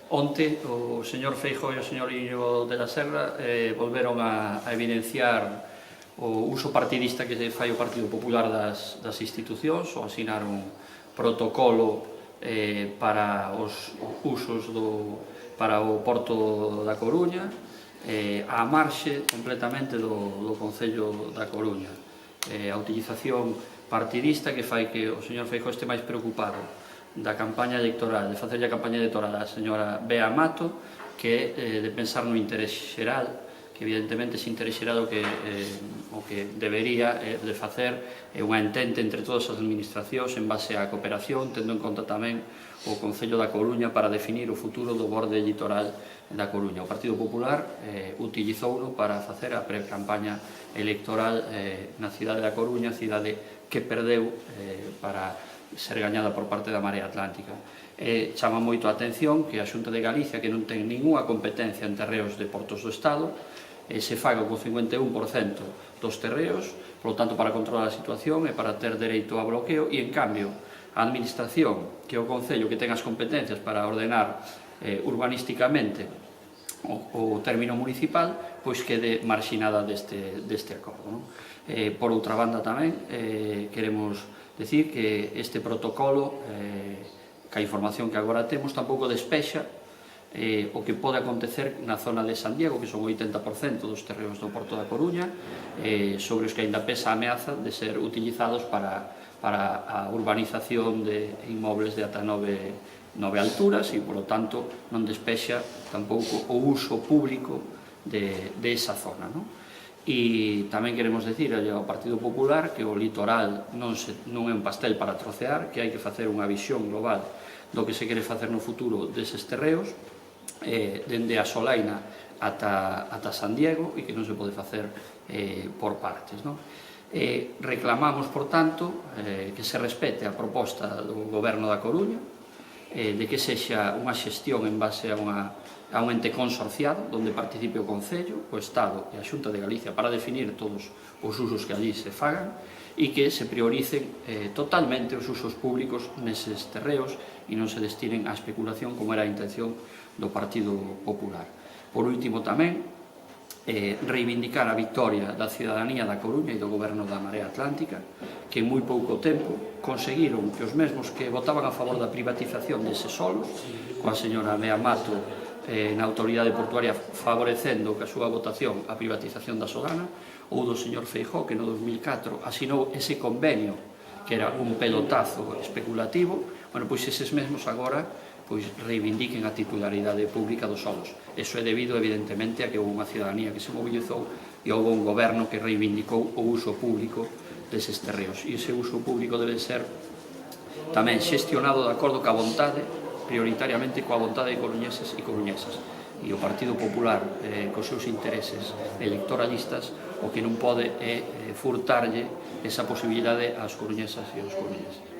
Onte o señor Feijóo e o señor Íñigo de la Serra volveron a evidenciar o uso partidista que fai o Partido Popular das institucións, ou asinar un protocolo para os usos para o Porto da Coruña, á marxe completamente do Concello da Coruña. A utilización partidista que fai que o señor Feijóo este máis preocupado da campaña electoral, de facerlle a campaña electoral á señora Bea Mato, que de pensar no interés xeral, que evidentemente ese interés xeral o que debería de facer é unha entente entre todas as administracións en base á cooperación, tendo en conta tamén o Concello da Coruña para definir o futuro do borde litoral da Coruña. O Partido Popular utilizouno para facer a pre-campaña electoral na cidade da Coruña, cidade que perdeu para ser gañada por parte da Marea Atlántica. Chama moito a atención que a Xunta de Galicia, que non ten ninguna competencia en terreos de portos do Estado, se faga con 51% dos terreos, polo tanto para controlar a situación e para ter dereito a bloqueo, e en cambio a administración, que é o Concello que ten as competencias para ordenar urbanísticamente o término municipal, pois quede marxinada deste acordo. Por outra banda tamén queremos decir que este protocolo, ca información que agora temos, tampouco despexa o que pode acontecer na zona de San Diego, que son o 80% dos terreos do Porto da Coruña, sobre os que ainda pesa a ameaza de ser utilizados para a urbanización de inmobles de ata 9 alturas e, polo tanto, non despexa tampouco o uso público de esa zona. E tamén queremos dicir ao Partido Popular que o litoral non é un pastel para trocear, que hai que facer unha visión global do que se quere facer no futuro deses terreos, dende a Solaina ata San Diego, e que non se pode facer por partes. Reclamamos, por tanto, que se respete a proposta do Goberno da Coruña, de que sexa unha xestión en base a un ente consorciado, onde participe o Concello, o Estado e a Xunta de Galicia para definir todos os usos que allí se fagan, e que se prioricen totalmente os usos públicos neses terreos e non se destinen á especulación, como era a intención do Partido Popular. Por último, tamén, reivindicar a victoria da cidadanía da Coruña e do Goberno da Marea Atlántica, que en moi pouco tempo conseguiron que os mesmos que votaban a favor da privatización deses solos, coa señora Bea Mato na autoridade portuaria favorecendo que a súa votación a privatización da Solana, ou do señor Feijóo, que no 2004 asinou ese convenio que era un pelotazo especulativo, pois eses mesmos agora reivindiquen a titularidade pública dos solos. Eso é debido, evidentemente, a que houve unha cidadanía que se mobilizou e houve un goberno que reivindicou o uso público deses terreos. E ese uso público debe ser tamén xestionado de acordo ca vontade, prioritariamente coa vontade de coruñeses e coruñesas. E o Partido Popular, cos seus intereses electoralistas, o que non pode é furtarlle esa posibilidade ás coruñesas e aos coruñeses.